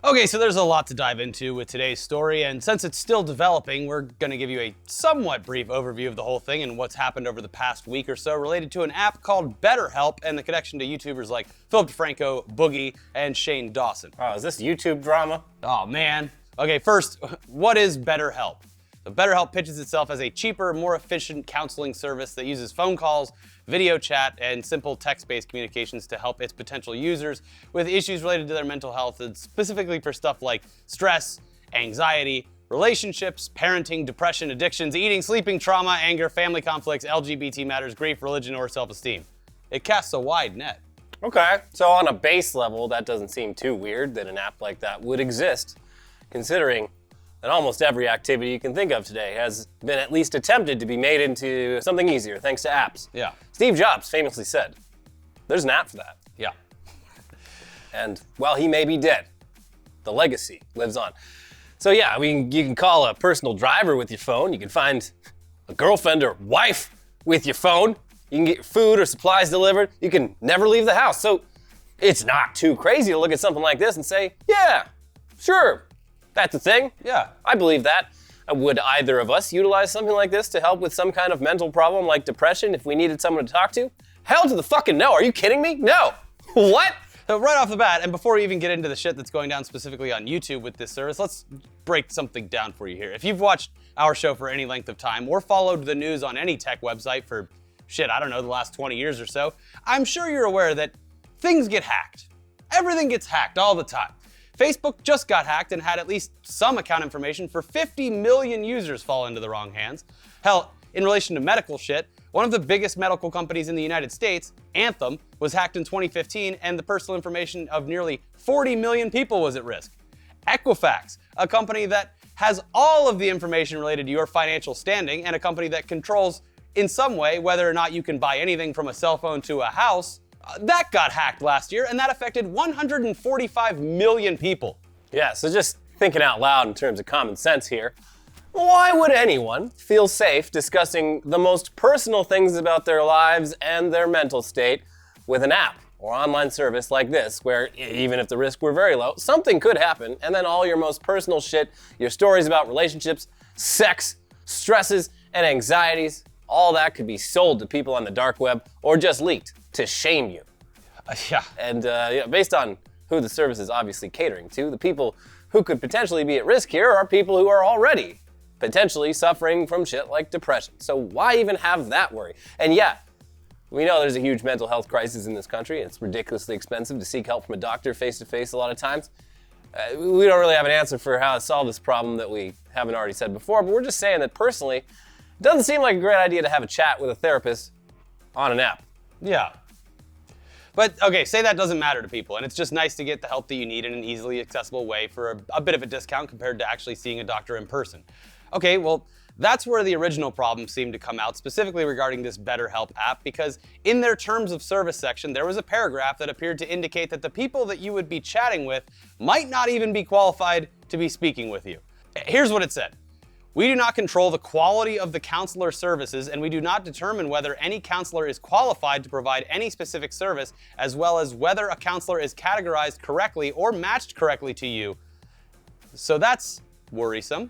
Okay, so there's a lot to dive into with today's story, and since it's still developing, we're going to give you a somewhat brief overview of the whole thing and what's happened over the past week or so related to an app called BetterHelp and the connection to YouTubers like Philip DeFranco, Boogie, and Shane Dawson. Oh, is this YouTube drama? Oh, man. Okay, first, what is BetterHelp? So BetterHelp pitches itself as a cheaper, more efficient counseling service that uses phone calls, video chat, and simple text-based communications to help its potential users with issues related to their mental health, and specifically for stuff like stress, anxiety, relationships, parenting, depression, addictions, eating, sleeping, trauma, anger, family conflicts, LGBT matters, grief, religion, or self-esteem. It casts a wide net. Okay, so on a base level, that doesn't seem too weird that an app like that would exist, considering that almost every activity you can think of today has been at least attempted to be made into something easier thanks to apps. Yeah. Steve Jobs famously said, there's an app for that. Yeah. And while he may be dead, the legacy lives on. So yeah, you can call a personal driver with your phone. You can find a girlfriend or wife with your phone. You can get your food or supplies delivered. You can never leave the house. So it's not too crazy to look at something like this and say, yeah, sure. That's a thing. Yeah. I believe that. Would either of us utilize something like this to help with some kind of mental problem like depression if we needed someone to talk to? Hell to the fucking no. Are you kidding me? No. What? So right off the bat, and before we even get into the shit that's going down specifically on YouTube with this service, let's break something down for you here. If you've watched our show for any length of time or followed the news on any tech website for, the last 20 years or so, I'm sure you're aware that things get hacked. Everything gets hacked all the time. Facebook just got hacked and had at least some account information for 50 million users fall into the wrong hands. Hell, in relation to medical shit, one of the biggest medical companies in the United States, Anthem, was hacked in 2015 and the personal information of nearly 40 million people was at risk. Equifax, a company that has all of the information related to your financial standing and a company that controls in some way whether or not you can buy anything from a cell phone to a house, that got hacked last year, and that affected 145 million people. Yeah, so just thinking out loud in terms of common sense here, why would anyone feel safe discussing the most personal things about their lives and their mental state with an app or online service like this, where even if the risk were very low, something could happen, and then all your most personal shit, your stories about relationships, sex, stresses, and anxieties, all that could be sold to people on the dark web or just leaked to shame you. Yeah. And based on who the service is obviously catering to, the people who could potentially be at risk here are people who are already potentially suffering from shit like depression. So why even have that worry? And yeah, we know there's a huge mental health crisis in this country. It's ridiculously expensive to seek help from a doctor face-to-face a lot of times. We don't really have an answer for how to solve this problem that we haven't already said before, but we're just saying that personally, it doesn't seem like a great idea to have a chat with a therapist on an app. Yeah. But okay, say that doesn't matter to people, and it's just nice to get the help that you need in an easily accessible way for a bit of a discount compared to actually seeing a doctor in person. Okay, well, that's where the original problem seemed to come out, specifically regarding this BetterHelp app, because in their terms of service section, there was a paragraph that appeared to indicate that the people that you would be chatting with might not even be qualified to be speaking with you. Here's what it said. We do not control the quality of the counselor services, and we do not determine whether any counselor is qualified to provide any specific service, as well as whether a counselor is categorized correctly or matched correctly to you. So that's worrisome.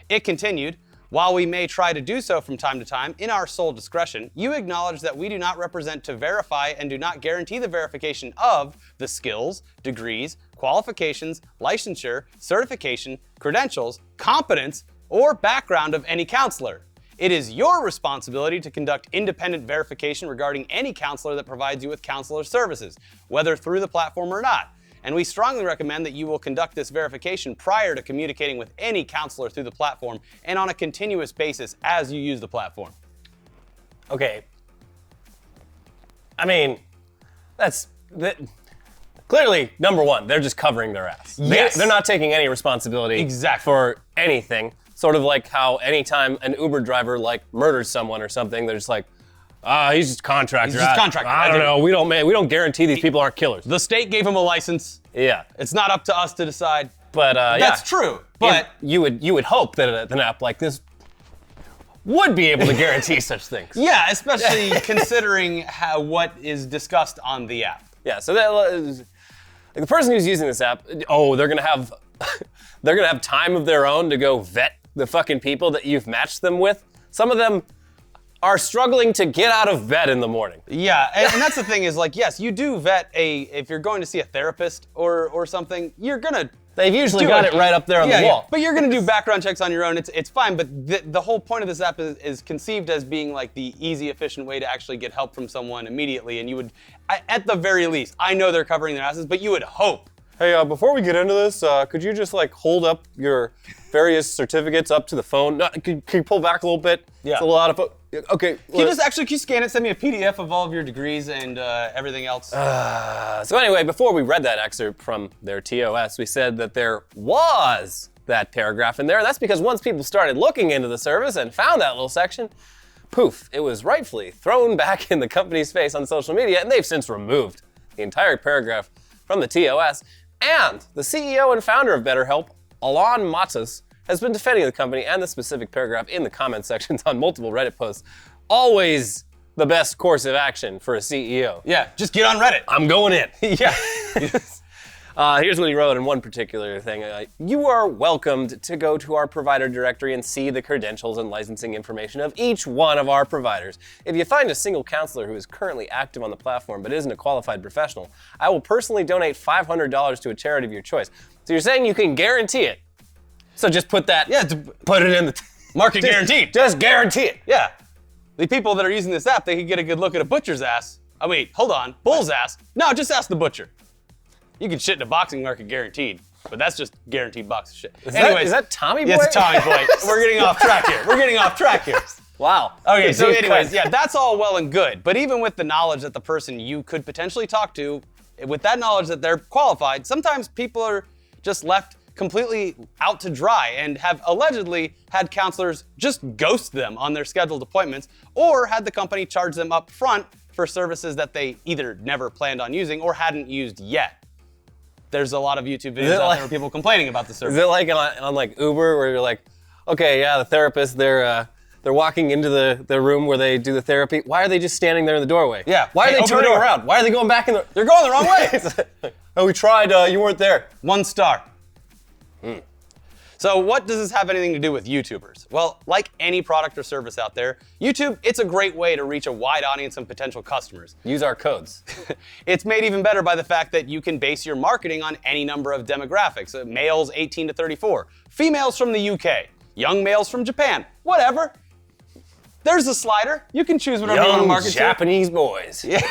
It continued, while we may try to do so from time to time in our sole discretion, you acknowledge that we do not represent to verify and do not guarantee the verification of the skills, degrees, qualifications, licensure, certification, credentials, competence, or background of any counselor. It is your responsibility to conduct independent verification regarding any counselor that provides you with counselor services, whether through the platform or not. And we strongly recommend that you will conduct this verification prior to communicating with any counselor through the platform and on a continuous basis as you use the platform. Okay. I mean, clearly, number one, they're just covering their ass. Yes. They're not taking any responsibility for anything. Sort of like how anytime an Uber driver murders someone or something, they're just like, he's just a contractor. He's just a contractor. I don't know. We don't guarantee these people aren't killers. The state gave him a license. Yeah. It's not up to us to decide. But That's true. But you would hope that an app like this would be able to guarantee such things. Yeah, especially considering what is discussed on the app. Yeah. So that Like the person who's using this app, they're gonna have time of their own to go vet the fucking people that you've matched them with. Some of them are struggling to get out of bed in the morning. Yeah, and that's the thing is like, yes, you do vet if you're going to see a therapist or something, you're gonna. They've usually got it right up there on the wall. Yeah, but you're gonna do background checks on your own. It's fine, but the whole point of this app is conceived as being like the easy, efficient way to actually get help from someone immediately. And you would, at the very least, I know they're covering their asses, but you would hope. Hey, before we get into this, could you just like hold up your various certificates up to the phone? No, can you pull back a little bit? Yeah. It's a lot of. Okay. Can you scan it, send me a PDF of all of your degrees and everything else? So anyway, before we read that excerpt from their TOS, we said that there was that paragraph in there. That's because once people started looking into the service and found that little section, poof, it was rightfully thrown back in the company's face on social media, and they've since removed the entire paragraph from the TOS. And the CEO and founder of BetterHelp, Alon Matas, has been defending the company and the specific paragraph in the comment sections on multiple Reddit posts. Always the best course of action for a CEO. Yeah, just get on Reddit. I'm going in. Yeah. Here's what he wrote in one particular thing. You are welcomed to go to our provider directory and see the credentials and licensing information of each one of our providers. If you find a single counselor who is currently active on the platform but isn't a qualified professional, I will personally donate $500 to a charity of your choice. So you're saying you can guarantee it. So just put that, put it in the market guaranteed. Just guarantee it. Yeah. The people that are using this app, they could get a good look at a butcher's ass. Oh wait, hold on, bull's ass. No, just ask the butcher. You can shit in a boxing market guaranteed, but that's just guaranteed box of shit. Is that Tommy Boy? Yeah, it's Tommy Boy. We're getting off track here. Wow. Okay, so anyways, yeah, that's all well and good. But even with the knowledge that the person you could potentially talk to, with that knowledge that they're qualified, sometimes people are just left completely out to dry and have allegedly had counselors just ghost them on their scheduled appointments or had the company charge them up front for services that they either never planned on using or hadn't used yet. There's a lot of YouTube videos out there where people complaining about the service. Is it like on like Uber where you're like, okay, yeah, the therapist, they're walking into the room where they do the therapy. Why are they just standing there in the doorway? Yeah. Why are they turning around? Why are they going back in the... They're going the wrong way. Oh, we tried, you weren't there. 1 star. So what does this have anything to do with YouTubers? Well, like any product or service out there, YouTube, it's a great way to reach a wide audience and potential customers. Use our codes. It's made even better by the fact that you can base your marketing on any number of demographics. Males 18 to 34, females from the UK, young males from Japan, whatever. There's a slider. You can choose whatever you want to market to. Japanese boys. Yeah.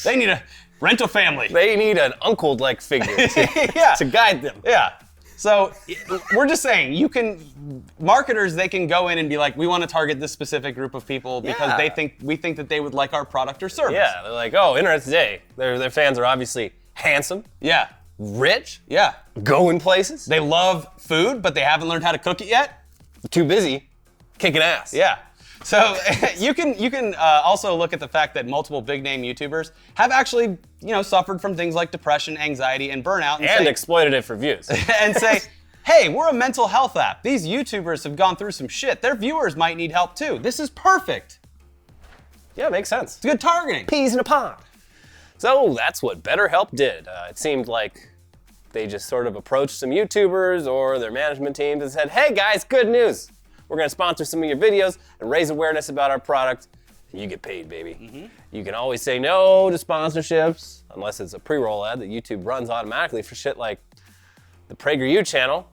They need a rental family. They need an uncle-like figure to guide them. Yeah. So we're just saying, marketers, they can go in and be like, we want to target this specific group of people because we think that they would like our product or service. Yeah, they're like, oh, Internet Today. Their fans are obviously handsome. Yeah. Rich. Yeah. Going places. They love food, but they haven't learned how to cook it yet. Too busy kicking ass. Yeah. So you can also look at the fact that multiple big name YouTubers have actually, suffered from things like depression, anxiety, and burnout. And exploited it for views. And say, hey, we're a mental health app. These YouTubers have gone through some shit. Their viewers might need help too. This is perfect. Yeah, makes sense. It's good targeting. Peas in a pod. So that's what BetterHelp did. It seemed like they just sort of approached some YouTubers or their management teams and said, hey guys, good news. We're going to sponsor some of your videos and raise awareness about our product. And you get paid, baby. Mm-hmm. You can always say no to sponsorships, unless it's a pre-roll ad that YouTube runs automatically for shit like the PragerU channel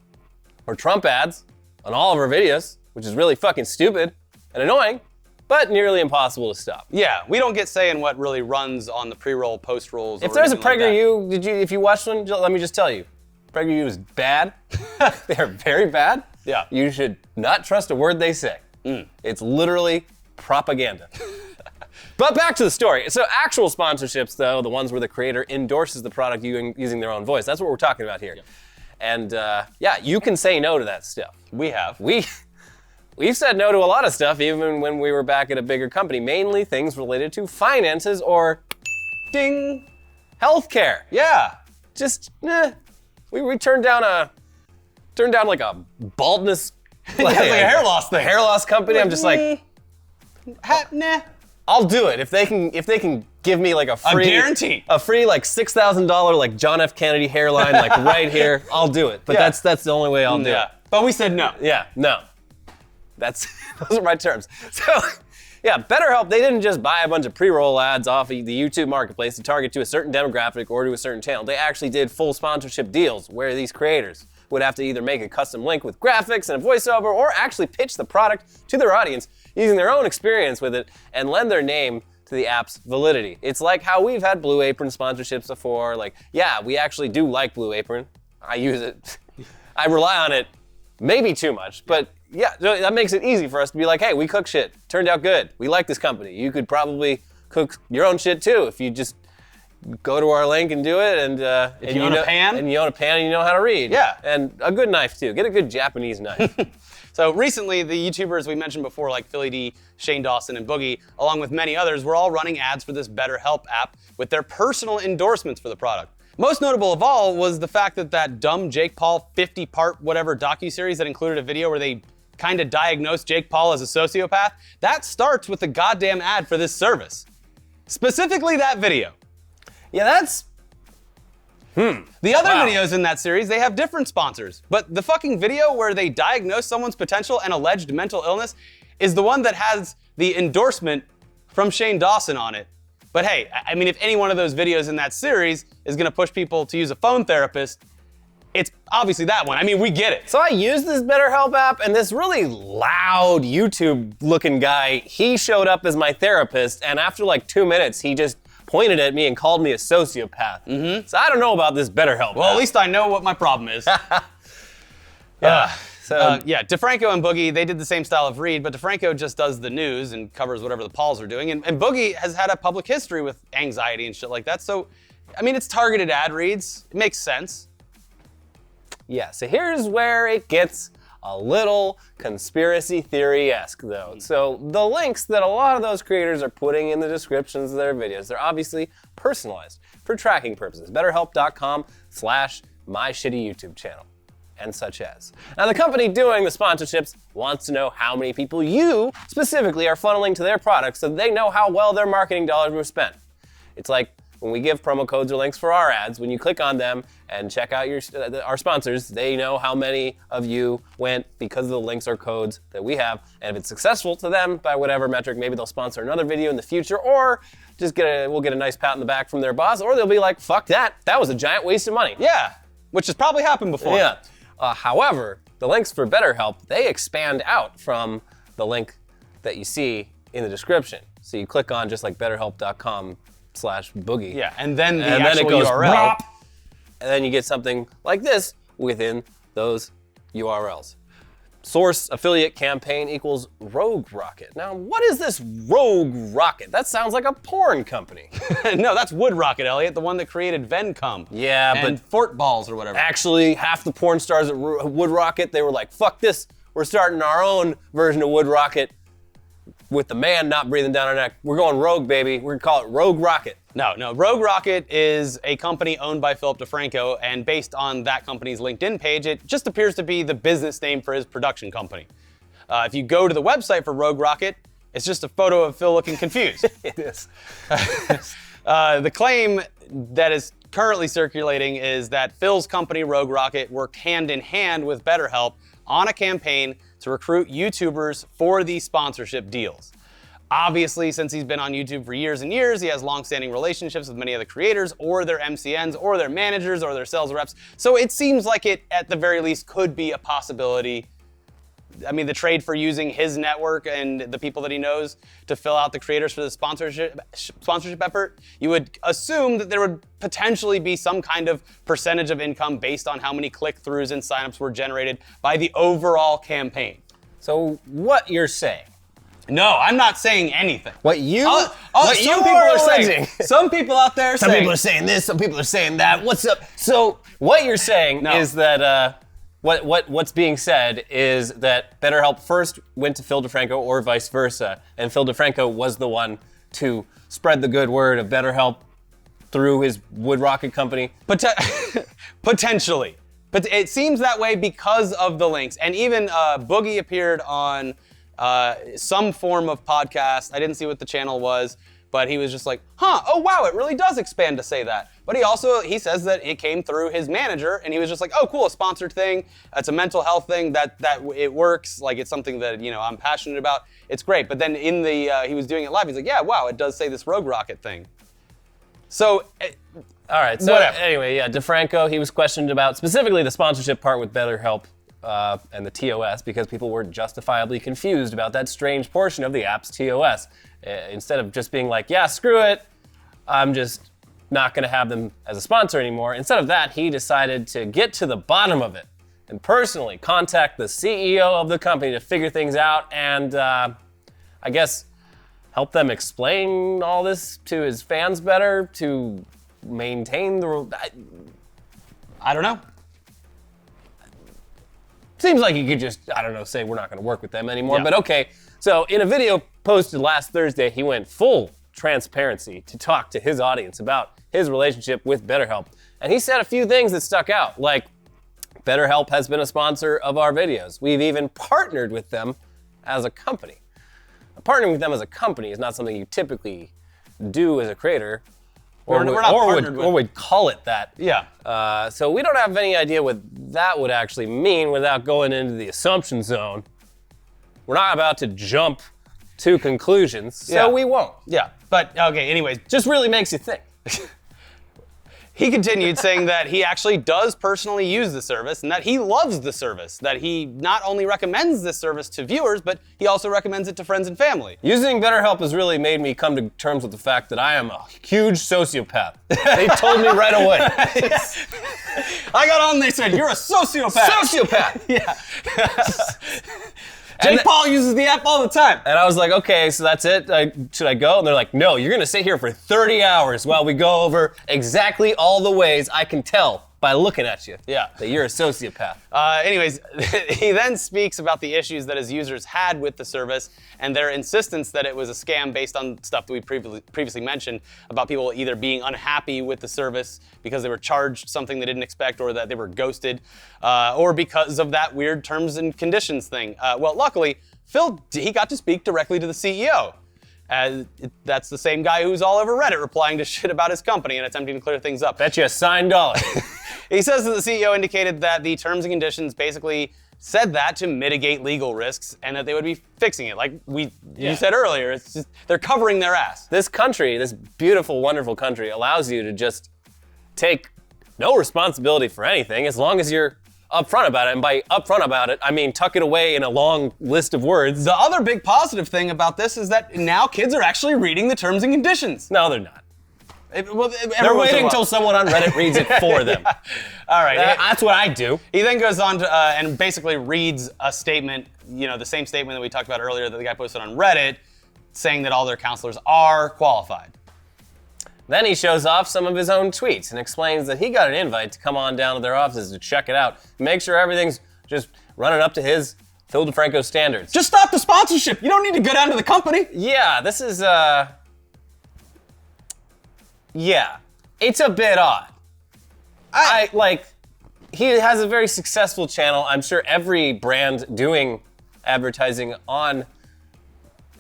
or Trump ads on all of our videos, which is really fucking stupid and annoying, but nearly impossible to stop. Yeah, we don't get say in what really runs on the pre-roll, post-rolls. If there's a PragerU, if you watched one, let me just tell you, PragerU is bad. They're very bad. Yeah. You should not trust a word they say. It's literally propaganda. But back to the story. So actual sponsorships, though, the ones where the creator endorses the product using their own voice, that's what we're talking about here. Yeah. And you can say no to that stuff. We have. We've said no to a lot of stuff, even when we were back at a bigger company, mainly things related to finances or ding, healthcare. Yeah. Just, we turned down like a baldness, like a hair loss thing. Hair loss company. I'm just like, nah. I'll do it if they can give me like a guarantee, a free like $6,000 like John F. Kennedy hairline like right here. I'll do it. But that's the only way I'll do it. But we said no. Yeah, no. Those are my terms. So, yeah, BetterHelp, they didn't just buy a bunch of pre-roll ads off of the YouTube marketplace to target to a certain demographic or to a certain channel. They actually did full sponsorship deals where these creators would have to either make a custom link with graphics and a voiceover or actually pitch the product to their audience using their own experience with it and lend their name to the app's validity. It's like how we've had Blue Apron sponsorships before. Like, yeah, we actually do like Blue Apron. I use it. I rely on it maybe too much, but yeah, that makes it easy for us to be like, hey, we cook shit. Turned out good. We like this company. You could probably cook your own shit too if you just go to our link and do it. And if you own a pan. And you own a pan and you know how to read. Yeah. And a good knife too. Get a good Japanese knife. So recently, the YouTubers we mentioned before, like Philly D, Shane Dawson, and Boogie, along with many others, were all running ads for this BetterHelp app with their personal endorsements for the product. Most notable of all was the fact that dumb Jake Paul 50-part whatever docuseries that included a video where they kind of diagnosed Jake Paul as a sociopath, that starts with the goddamn ad for this service. Specifically that video. Yeah, that's... The other videos in that series, they have different sponsors. But the fucking video where they diagnose someone's potential and alleged mental illness is the one that has the endorsement from Shane Dawson on it. But hey, I mean, if any one of those videos in that series is gonna push people to use a phone therapist, it's obviously that one. I mean, we get it. So I used this BetterHelp app, and this really loud YouTube-looking guy, he showed up as my therapist, and after like 2 minutes, he just pointed at me and called me a sociopath. So I don't know about this BetterHelp Well, app. at least I know what my problem is. Yeah. DeFranco and Boogie, they did the same style of read, but DeFranco just does the news and covers whatever the Pauls are doing. And Boogie has had a public history with anxiety and shit like that. So, I mean, it's targeted ad reads. It makes sense. Yeah, so here's where it gets a little conspiracy theory-esque, though. So the links that a lot of those creators are putting in the descriptions of their videos, they're obviously personalized for tracking purposes. BetterHelp.com/myshittyYouTube channel. And such as. Now, the company doing the sponsorships wants to know how many people you specifically are funneling to their products so they know how well their marketing dollars were spent. It's like when we give promo codes or links for our ads, when you click on them and check out our sponsors, they know how many of you went because of the links or codes that we have. And if it's successful to them by whatever metric, maybe they'll sponsor another video in the future, or just we'll get a nice pat on the back from their boss, or they'll be like, fuck that, that was a giant waste of money. Yeah, which has probably happened before. Yeah. However, the links for BetterHelp, they expand out from the link that you see in the description. So you click on just like BetterHelp.com/boogie. Yeah, and then and actual then it goes URL. Brop, and then you get something like this within those URLs. Source affiliate campaign equals Rogue Rocket. Now, what is this Rogue Rocket? That sounds like a porn company. No, that's Wood Rocket, Elliot, the one that created Vencom. Yeah, and Fort Balls or whatever. Actually, half the porn stars at Wood Rocket, they were like, fuck this. We're starting our own version of Wood Rocket with the man not breathing down our neck. We're going rogue, baby. We're gonna call it Rogue Rocket. No, Rogue Rocket is a company owned by Philip DeFranco, and based on that company's LinkedIn page, it just appears to be the business name for his production company. If you go to the website for Rogue Rocket, it's just a photo of Phil looking confused. It is. The claim that is currently circulating is that Phil's company, Rogue Rocket, worked hand in hand with BetterHelp on a campaign to recruit YouTubers for these sponsorship deals. Obviously, since he's been on YouTube for years and years, he has long-standing relationships with many of the creators or their MCNs or their managers or their sales reps. So it seems like it, at the very least, could be a possibility. I mean, the trade for using his network and the people that he knows to fill out the creators for the sponsorship effort, you would assume that there would potentially be some kind of percentage of income based on how many click-throughs and signups were generated by the overall campaign. So what you're saying? No, I'm not saying anything. What you some people are are saying. alleging. Some people out there Some saying. people are saying this, some people are saying that. What's up? So what you're saying is that what's being said is that BetterHelp first went to Phil DeFranco or vice versa, and Phil DeFranco was the one to spread the good word of BetterHelp through his Wood Rocket company. Potentially. But it seems that way because of the links. And even Boogie appeared on some form of podcast. I didn't see what the channel was, but he was just like, oh wow, it really does expand to say that. But he says that it came through his manager, and he was just like, oh cool, a sponsored thing. It's a mental health thing that it works. Like it's something that I'm passionate about. It's great. But then in he was doing it live. He's like, yeah, wow, it does say this Rogue Rocket thing. So. All right, so whatever. Anyway, yeah, DeFranco, he was questioned about specifically the sponsorship part with BetterHelp and the TOS because people were justifiably confused about that strange portion of the app's TOS. Instead of just being like, yeah, screw it, I'm just not gonna have them as a sponsor anymore. Instead of that, he decided to get to the bottom of it and personally contact the CEO of the company to figure things out and I guess help them explain all this to his fans better, to maintain the... I don't know. Seems like he could just, I don't know, say we're not going to work with them anymore, Yeah. but okay. So in a video posted last Thursday, he went full transparency to talk to his audience about his relationship with BetterHelp. And he said a few things that stuck out, like BetterHelp has been a sponsor of our videos. We've even partnered with them as a company. Partnering with them as a company is not something you typically do as a creator. We're not partnered with. Or would call it that. Yeah. So we don't have any idea what that would actually mean without going into the assumption zone. We're not about to jump to conclusions, so we won't. Yeah. But okay. Anyways, Just really makes you think. he continued saying that he actually does personally use the service and that he loves the service, that he not only recommends this service to viewers, but he also recommends it to friends and family. Using BetterHelp has really made me come to terms with the fact that I am a huge sociopath. They told me right away. I got on, they said, you're a sociopath. Sociopath! Yeah. Jake Paul uses the app all the time. And I was like, okay, so that's it? Should I go? And they're like, no, you're gonna sit here for 30 hours while we go over exactly all the ways I can tell by looking at you that you're a sociopath. Anyways, he then speaks about the issues that his users had with the service and their insistence that it was a scam based on stuff that we previously mentioned about people either being unhappy with the service because they were charged something they didn't expect or that they were ghosted or because of that weird terms and conditions thing. Well, luckily, he got to speak directly to the CEO. That's the same guy who's all over Reddit replying to shit about his company and attempting to clear things up. Bet you a signed dollar. He says that the CEO indicated that the terms and conditions basically said that to mitigate legal risks and that they would be fixing it. Like you said earlier, it's just they're covering their ass. This country, this beautiful, wonderful country, allows you to just take no responsibility for anything as long as you're upfront about it. And by upfront about it, I mean tuck it away in a long list of words. The other big positive thing about this is that now kids are actually reading the terms and conditions. No, they're not. They're waiting until someone on Reddit reads it for them. Yeah. All right. That's what I do. He then goes on to and basically reads a statement, the same statement that we talked about earlier that the guy posted on Reddit, saying that all their counselors are qualified. Then he shows off some of his own tweets and explains that he got an invite to come on down to their offices to check it out, make sure everything's just running up to his Phil DeFranco standards. Just stop the sponsorship. You don't need to go down to the company. Yeah, this is yeah, it's a bit odd. He has a very successful channel. I'm sure every brand doing advertising on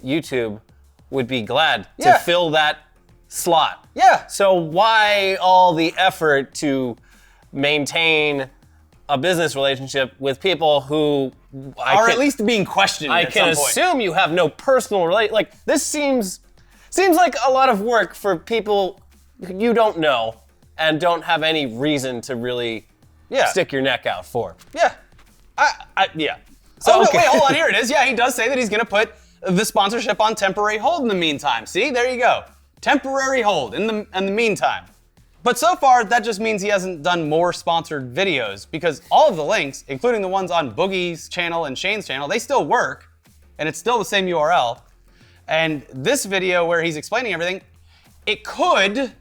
YouTube would be glad to fill that slot. Yeah. So why all the effort to maintain a business relationship with people who are at least being questioned I at can some point. assume you have no personal like this seems like a lot of work for people you don't know and don't have any reason to really stick your neck out for. Yeah. Yeah. So wait, hold on, here it is. Yeah, he does say that he's gonna put the sponsorship on temporary hold in the meantime. See, there you go. Temporary hold in the meantime. But so far, that just means he hasn't done more sponsored videos because all of the links, including the ones on Boogie's channel and Shane's channel, they still work, and it's still the same URL. And this video where he's explaining everything, it could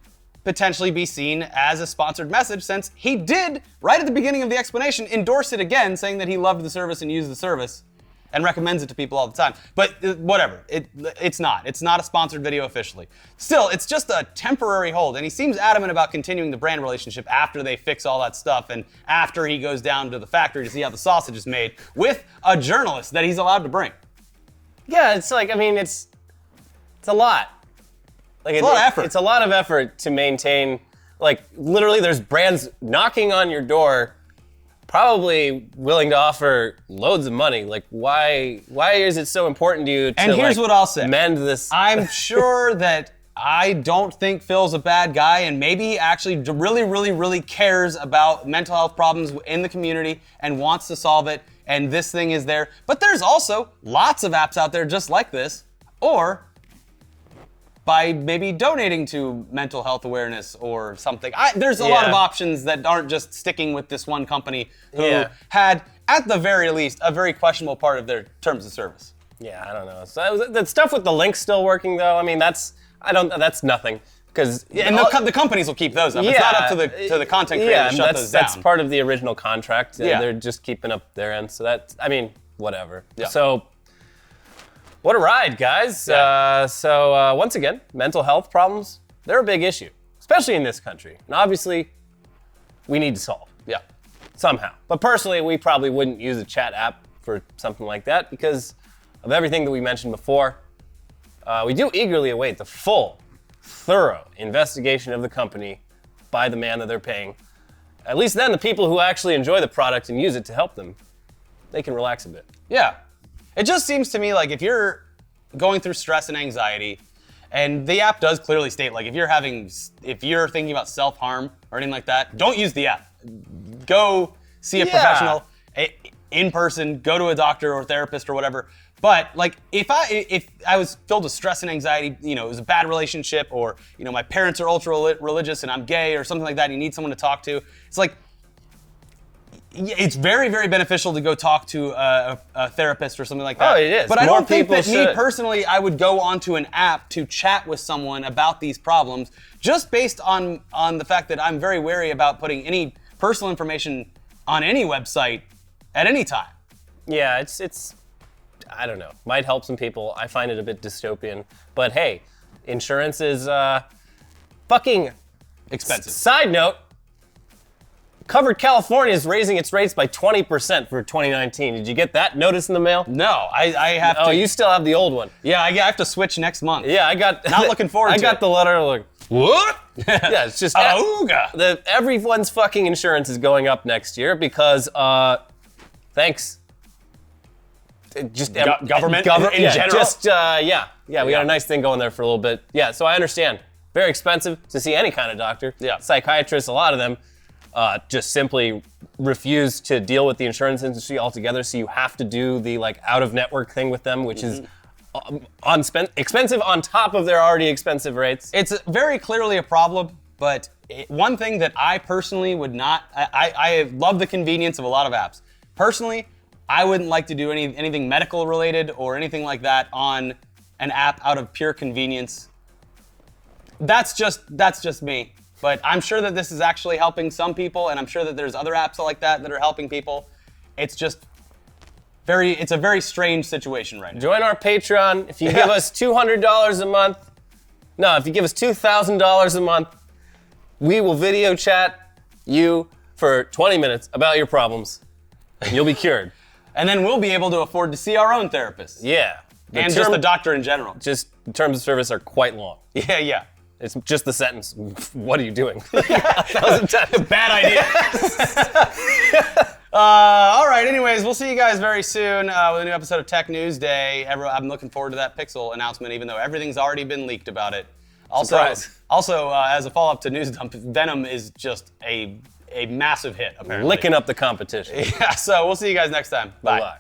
potentially be seen as a sponsored message since he did, right at the beginning of the explanation, endorse it again, saying that he loved the service and used the service and recommends it to people all the time. But whatever, it's not. It's not a sponsored video officially. Still, it's just a temporary hold, and he seems adamant about continuing the brand relationship after they fix all that stuff and after he goes down to the factory to see how the sausage is made with a journalist that he's allowed to bring. Yeah, it's like, I mean, it's a lot. Like It's a lot of effort. It's a lot of effort to maintain, like, literally there's brands knocking on your door, probably willing to offer loads of money. Like, why is it so important to you to, And here's what I'll say. mend this? I'm sure that I don't think Phil's a bad guy, and maybe he actually really, really, really cares about mental health problems in the community and wants to solve it, and this thing is there. But there's also lots of apps out there just like this, or by maybe donating to mental health awareness or something. There's a lot of options that aren't just sticking with this one company who had, at the very least, a very questionable part of their terms of service. Yeah, I don't know. So the stuff with the links still working though. I mean, that's nothing because And the companies will keep those up. It's not up to the content creator to shut those down. That's part of the original contract. Yeah. They're just keeping up their end. So I mean, whatever. Yeah. So what a ride, guys. Yeah. Once again, mental health problems, they're a big issue, especially in this country. And obviously, we need to solve Yeah. somehow. But personally, we probably wouldn't use a chat app for something like that because of everything that we mentioned before. We do eagerly await the full, thorough investigation of the company by the man that they're paying. At least then, the people who actually enjoy the product and use it to help them, they can relax a bit. Yeah. It just seems to me like if you're going through stress and anxiety, and the app does clearly state, like if you're thinking about self-harm or anything like that, don't use the app. Go see a professional in person, go to a doctor or therapist or whatever. But like if I was filled with stress and anxiety, it was a bad relationship, or my parents are ultra religious and I'm gay or something like that, and you need someone to talk to, it's like it's very, very beneficial to go talk to a therapist or something like that. Oh, it is. But I More don't think people that me should. personally, I would go onto an app to chat with someone about these problems, just based on the fact that I'm very wary about putting any personal information on any website at any time. Yeah, it's I don't know. Might help some people. I find it a bit dystopian. But hey, insurance is fucking Expensive. Side note, Covered California is raising its rates by 20% for 2019. Did you get that notice in the mail? No, I have to. Oh, you still have the old one. Yeah, I have to switch next month. Yeah, I got. Not looking forward to I got it. the letter like, what? Yeah, it's just Auga. everyone's fucking insurance is going up next year because thanks. Just Government in yeah, general? Just we got a nice thing going there for a little bit. Yeah, so I understand. Very expensive to see any kind of doctor. Yeah. Psychiatrists, a lot of them just simply refuse to deal with the insurance industry altogether. So you have to do the out of network thing with them, which is expensive on top of their already expensive rates. It's very clearly a problem, but one thing that I personally would not, I love the convenience of a lot of apps. Personally, I wouldn't like to do anything medical related or anything like that on an app out of pure convenience. That's just me. But I'm sure that this is actually helping some people, and I'm sure that there's other apps like that are helping people. It's just it's a very strange situation right now. Join our Patreon. If you give us $200 a month, if you give us $2,000 a month, we will video chat you for 20 minutes about your problems. And you'll be cured. And then we'll be able to afford to see our own therapist. Yeah. And just the doctor in general. Just the terms of service are quite long. Yeah. It's just the sentence, what are you doing? Bad idea. All right, anyways, we'll see you guys very soon with a new episode of Tech News Day. I'm looking forward to that Pixel announcement, even though everything's already been leaked about it. Also, as a follow-up to News Dump, Venom is just a massive hit, apparently. Licking up the competition. Yeah, so we'll see you guys next time. Bye. Bye.